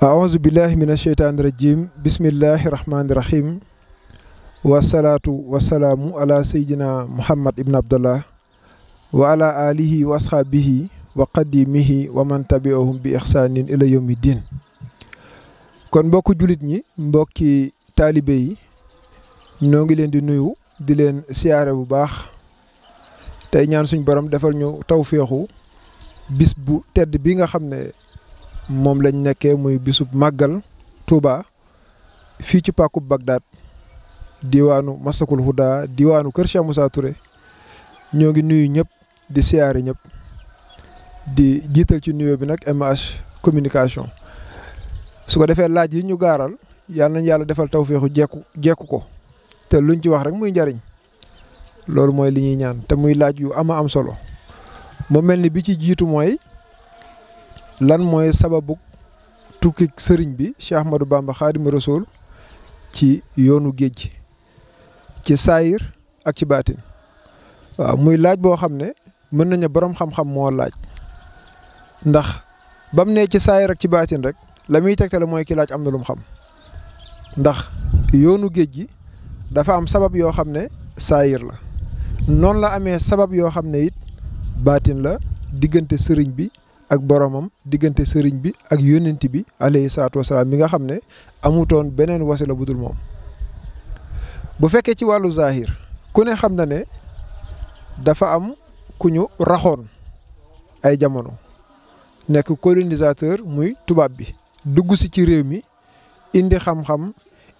أعوذ بالله من الشيطان الرجيم بسم الله الرحمن الرحيم والصلاة والسلام على سيدنا محمد ابن عبد الله وعلى آله وأصحابه وقديمه ومن تبعهم بإحسان إلى يوم الدين. kon mbokku julit ñi mbokki taalibe yi ñoo ngi leen di nuyu di leen siyaare bu baax tey ñaan suñu borom defal ñu tawféexu bis bu tedd bi nga xam ne moom lañ nekkee muy bisub màggal Touba fii ci pàkkub Bagdad diwaanu Masakul Huda diwaanu Kër Cheikh Moussa Touré ñoo ngi nuyu ñëpp di siyaare ñëpp di jiital ci nuyoo bi nag MH communication su ko defee laaj yi ñu gaaral yàlla nañ yàlla defal tawféexu jekku ko te luñ ci wax rek muy njariñ loolu mooy li ñuy ñaan te muy laaj yu am solo mu mel ni bi ci jiitu mooy lan mooy sababu tukki sëriñ bi Cheikh Ahmadou Bamba Xaadimu Rasuul ci yoonu géej ci saayir ak ci baatin waaw muy laaj boo xam ne mën nañu boroom xam-xam moo laaj ndax bam ne ci saayir ak ci baatin rek la muy tegtale mooy ki laaj am na lu mu xam ndax yoonu géej gi dafa am sabab yoo xam ne saayir la noonu la amee sabab yoo xam ne it baatin la diggante sëriñ bi ak boromam diggante sëriñ bi ak yónnent bi alayhi salaatu wasalaam mi nga xam ne amutoon beneen wasila bu dul moom bu fekkee ci wàllu zahir ku ne xam na ne dafa am ku ñu raxoon ay jamono nekk colonisateur muy tubaab bi dugg si ci réew mi indi xam-xam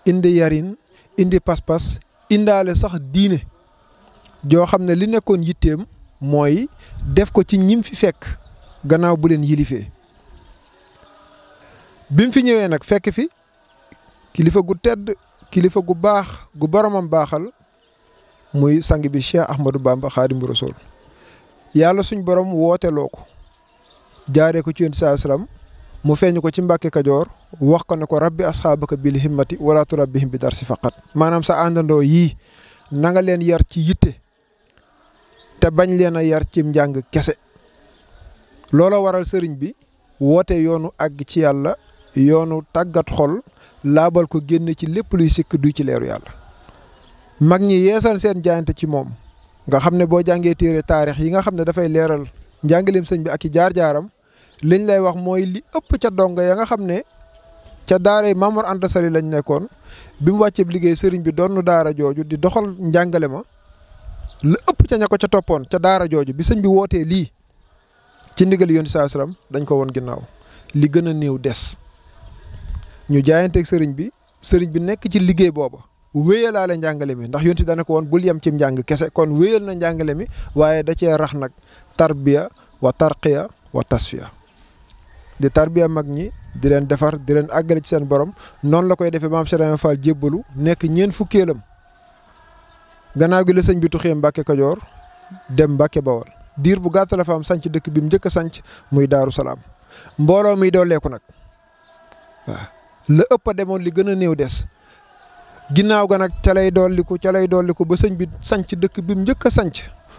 indi yarin indi pas-pas indaale sax diine joo xam ne li nekkoon yitteem mooy def ko ci ñim fi fekk gannaaw bu leen yilifee bi mu fi ñëwee nag fekk fi kilifa gu tedd kilifa gu baax gu boromam baaxal muy sang bi Cheikh Ahmadou Bamba Xaadimu Rasuul yàlla suñ borom wooteloo ko jaaree ko ci yonent saa salaam mu feeñu ko ci Mbàkke Kajoor wax ko ne ko rabbi asxaabaka bil himmati wala turabbihim bi darsi faqat maanaam sa àndandoo yii na nga leen yar ci yitte te bañ leen a yar ci njàng kese looloo waral sëriñ bi woote yoonu àgg ci yàlla yoonu tàggat xol laabal ko génn ci lépp luy sikk du ci leeru yàlla mag ñi yeesal seen jaayante ci moom nga xam ne boo jàngee téere taarix yi nga xam ne dafay leeral njàngaleem sëñ bi ak i jaar-jaaram liñ lay wax mooy li ëpp ca donga ya nga xam ne ca daaray Mamour Anta Sali lañ nekkoon bi mu wàcceeb liggéey sëriñ bi doon daara jooju di doxal njàngale ma la ëpp ca ña ko ca toppoon ca daara jooju bi sëñ bi wootee lii ci ndigal yoon saa salaam dañ ko woon ginnaaw li gën a néew des ñu jaayanteeg sëriñ bi nekk ci liggéey booba wéyalaale njàngale mi ndax yonti dana ko woon bul yem ci njàng kese kon wéyal na njàngale mi waaye da cee rax nag tarbiya wa tarqiya wa tasfiya di tarbiya mag ñi di leen defar di leen àggale ci seen borom noonu la koy defee maam Cheikh Ibrahima Fall jébbalu nekk ñeent fukkeelam gannaaw gi la sëñ bi tuxee Mbàkke Kajoor dem Mbàkke Bawol diir bu gàtt la fa am sanc dëkk bi mu njëkk a sanc muy Daaru Salaam mbooloo mi dooleeku nag waaw la ëpp a demoon li gën a néew des ginnaaw ga nag ca lay dolliku ba sëñ bi sanc dëkk bi mu njëkk a sanc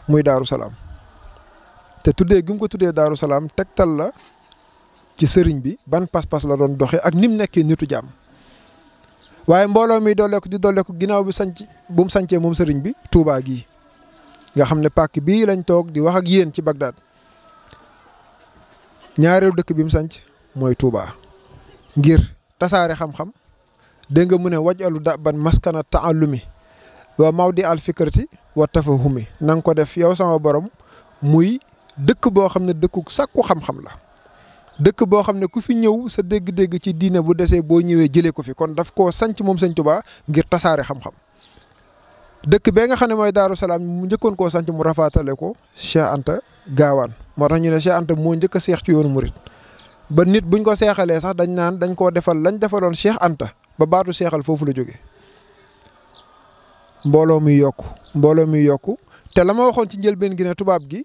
muy Daaru Salaam te tuddee gi mu ko tuddee Daaru Salaam tegtal la ci sëriñ bi ban pas-pas la doon doxee ak ni mu nekkee nitu jàmm waaye mbooloo mi dooleeku di dooleeku ginnaaw bi bu mu sancee moom sëriñ bi Touba gii nga xam ne pàkk bii lañ toog di wax ak yéen ci Bagdad ñaareelu dëkk bi mu sanc mooy Touba ngir tasaare xam-xam dégg nga mu ne wajalu da ban maskana taallumi wa mawdi al fikrati wa tafahumi na nga ko def yow sama borom muy dëkk boo xam ne dëkku sàkku xam-xam la dëkk boo xam ne ku fi ñëw sa dégg-dégg ci diine bu desee boo ñëwee jëlee ko fi kon daf koo sanc moom sëñ Touba ngir tasaare xam-xam dëkk bee nga xam ne mooy Daaru Salaam mu njëkkoon koo sanc mu rafaatale ko Cheikh Anta Gaawaan moo tax ñu ne Cheikh Anta moo njëkk a seex ci yoonu murit ba nit buñ ko seexalee sax dañ naan dañ koo defal lañ defaloon Cheikh Anta ba baatu seexal foofu la jóge mbooloo muy yokku te la ma waxoon ci njëlbeen gi ne tubaab gi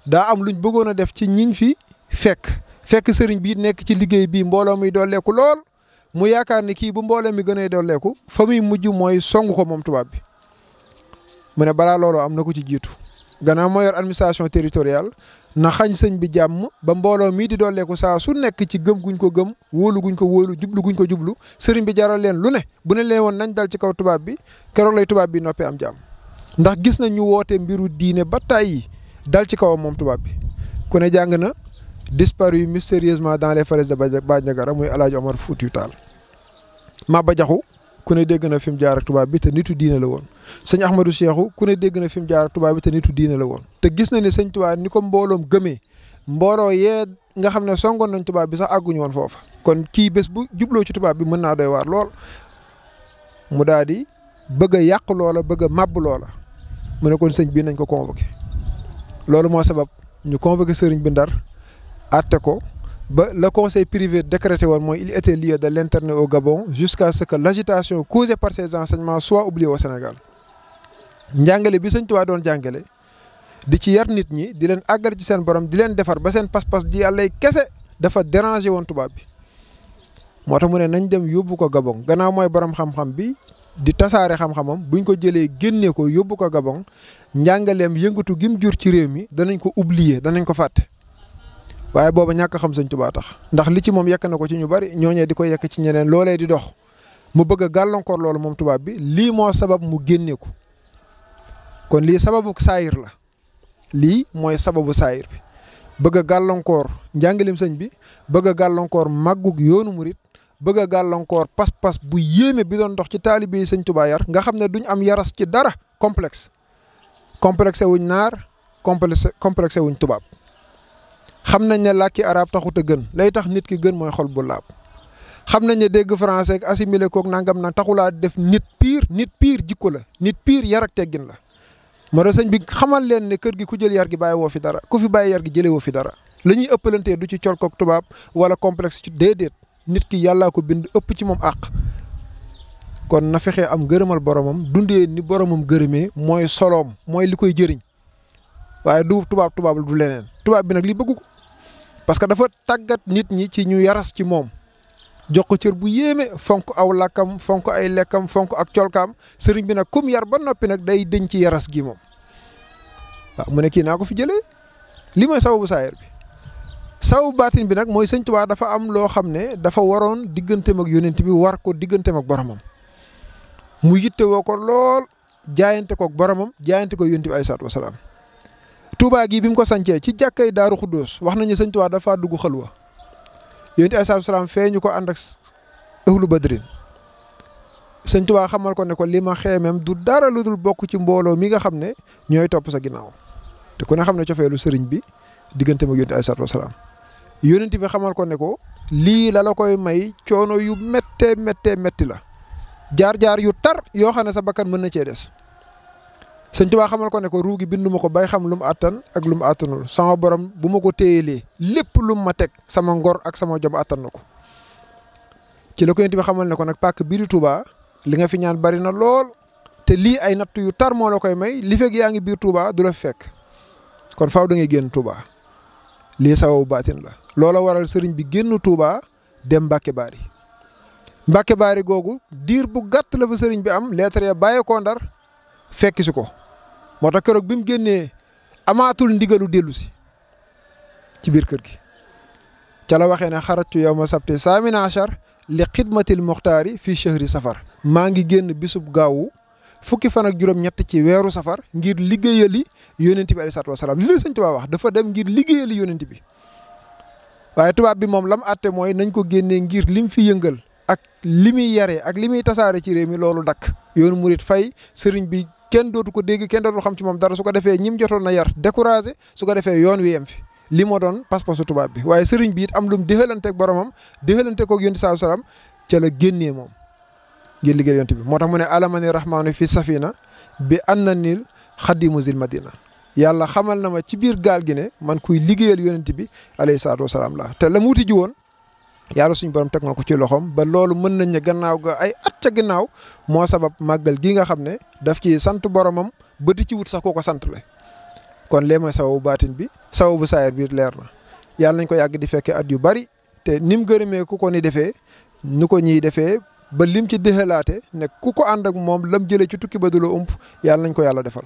daa am luñ bëggoon a def ci ñiñ fi fekk sëriñ bi nekk ci liggéey bii mbooloo muy dooleeku lool mu yaakaar ne kii bu mbooloo mi gën a dooleeku fa muy mujj mooy song ko moom tubaab bi mu ne balaa looloo am na ko ci jiitu gannaaw moo yor administration territoriale na xañ sëñ bi jàmm ba mbooloo mii di dooleeku saa su nekk ci gëm guñ ko gëm wóolu guñ ko wóolu jublu guñ ko jublu sëriñ bi jaral leen lu ne bu ne leen woon nañ dal ci kaw tubaab bi keroog lay tubaab bi noppee am jàmm ndax gis nañ ñu woote mbiru diine ba tàyyi dal ci kawam moom tubaab bi ku ne jàng na disparu mystérieusement dans les falaises de Bandiagara muy El Hadj Omar Foutiyou Tall Maba Jaxu ku ne dégg na fi mu jaar ak tubaab bi te nitu diine la woon sëñ Ahmadou Cheikhou ku ne dégg na fi mu jaar ak tubaab bi te nitu diine la woon te gis na ne sëñ tubaab ni ko mbooloom gëmee mbooloo yee nga xam ne songoon nañ tubaab bi sax àgguñu woon foofa kon kii bés bu jubloo ci tubaab bi mën naa doy waar lool mu daal di bëgg a yàq loola bëgg a màbb loola mu ne kon sëñ bii nañ ko convoqué loolu moo sabab ñu convoqué sëriñ bi Ndar àtte ko ba le conseil privé décrété woon mooy il était lié de l'interner au Gabon jusqu'à ce que l'agitation causée par ces enseignements soit oubliée au Sénégal njàngale bi sëñ Tuubaa doon jàngale di ci yar nit ñi di leen àggal ci seen borom di leen defar ba seen pas-pas di yàllay kese dafa déranger woon tubaab bi moo tax mu ne nañ dem yóbbu ko Gabon gannaaw mooy borom xam-xam bi di tasaare xam-xamam buñ ko jëlee génnee ko yóbbu ko Gabon njàngaleem yëngatu gim jur ci réew mi danañ ko oublier danañ ko fàtte waaye booba ñàkk xam sëñ Tuubaa tax ndax li ci moom yekk na ko ci ñu bari ñooñee di ko yekk ci ñeneen loolee di dox mu bëgg a gàllankoor loolu moom tubaab bi lii moo sabab mu génnee ko kon lii sababu saayir la lii mooy sababu saayir bi bëgg a gàllankoor njàngaleem sëñ bi bëgg a gàllankoor màggug yoonu murit bëgg a gàllankoor pas-pas bu yéeme bi doon dox ci taalibe yi sëñ Tuubaa yar nga xam ne duñ am yaras ci dara complexé wuñ naar complexé wuñ tubaab xam nañ ne làkki arab taxut a gën lay tax nit ki gën mooy xol bu laab xam nañ ne dégg français ak assimilé kook nangam na taxulaa def nit pire jikko la nit pire yar ak teggin la moo tax sëñ bi xamal leen ne kër gi ku jël yar gi bàyyi woo fi dara ku fi bàyyi yar gi jëlee woo fi dara la ñuy ëppalantee du ci col kook tubaab wala complexe ci déedéet nit ki yàllaa ko bind ëpp ci moom àq kon na fexee am gërëmal boromam dundee ni boromam gërëmee mooy soloom mooy li koy jëriñ waaye du tubaab du leneen tubaab bi nag li bëggu ko parce que dafa tàggat nit ñi ci ñu yaras ci moom jox ko cër bu yéeme fonk aw làkkam fonk ay lekkam fonk ak colkaam sëriñ bi nag kum yar ba noppi nag day denc ci yaras gi moom waaw mu ne kii naa ko fi jëlee li mooy sababu saayir bi sababu baatin bi nag mooy sëñ Tuubaa dafa am loo xam ne dafa waroon digganteem ak yonent bi war ko digganteem ak boromam mu yitte woo ko lool jaayante ko ak boromam jaayante ko yonent bi alayhi salaatu wasalaam Touba gi bi mu ko sancee ci jàkkay Daaru Xuddoos wax nañu sëñ Tuubaa dafa dugg xalwa yonent alayhi salaatu wasalaam feeñu ko ànd ak ahlu badrin sëñ Tuubaa xamal ko ne ko li ma xeemem du dara lu dul bokk ci mbooloo mi nga xam ne ñooy topp sa ginnaaw te ku ne xam ne cofeelu sëriñ bi diggante ma yonent alayhi salaatu wasalaam yonent bi xamal ko ne ko lii la koy may coono yu metti la jaar-jaar yu tar yoo xam ne sa bakkan mën na cee des sëñ Tuubaa xamal ko ne ko ruugi binduma ko bay xam lu mu àttan ak lu mu àttanul sama borom bu ma ko téyelee lépp lu ma teg sama ngor ak sama jom àttan na ko ci la ko yonent bi xamal ne ko nag pàkk biir Touba li nga fi ñaan bari na lool te lii ay natt yu tar moo la koy may li fekk yaa ngi biir Touba du la fekk kon faaw da ngay génn Touba lii sababu baatin la loola waral sëriñ bi génn Touba dem Mbàkke Baari googu diir bu gàtt la fa sëriñ bi am lettre ya bàyyeekoo Ndar fekk si ko moo tax keroog bi mu génnee amaatul ndigalu dellu si ci biir kër gi ca la waxee ne xaratu yawma sabti saamina achar li xidmatil muxtaari fii chahri safar maa ngi génn bisub gaawu fukki fan ak juróom-ñett ci weeru safar ngir liggéeyali yónent bi alayhi salaatu wasalaam li la sëñ Tuubaa wax dafa dem ngir liggéeyali yónent bi waaye tubaab bi moom lam àtte mooy nañ ko génnee ngir lim fi yëngal ak li muy yaree ak li muy tasaare ci réew mi loolu dakk yoonu murit fay sëriñ bi kenn dootu ko dégg kenn dootu xam ci moom dara su ko defee ñim jotoon na yar découragé su ko defee yoon wi yem fi li moo doon pas-pasu tubaab bi waaye sëriñ bi it am lu mu déxalanteeg boromam déxalante koog yonent saa salaam ca la génnee moom ngir liggéey yonent bi moo tax mu ne alamani rahmaanu fi safina bi anna nil xadimu zil madina yàlla xamal na ma ci biir gaal gi ne man kuy liggéeyal yonent bi alayhi salaatu wasalaam la te la mu wuti ji woon yàlla suñu borom teg na ko ci loxoom ba loolu mën nañ ne gannaaw ga ay at ca gannaaw moo sabab màggal gi nga xam ne daf ci sant boromam ba di ci wut sax koo ko sant la kon lee mooy sababu baatin bi sababu saayir biir leer na yàlla nañ ko yàgg di fekkee at yu bari te ni mu gërëmee ku ko ni defee nu ko ñiy defee ba lim ci déxalaate ne ku ko ànd ak moom lam jëlee ci tukki ba du la ump yàlla nañ ko yàlla defal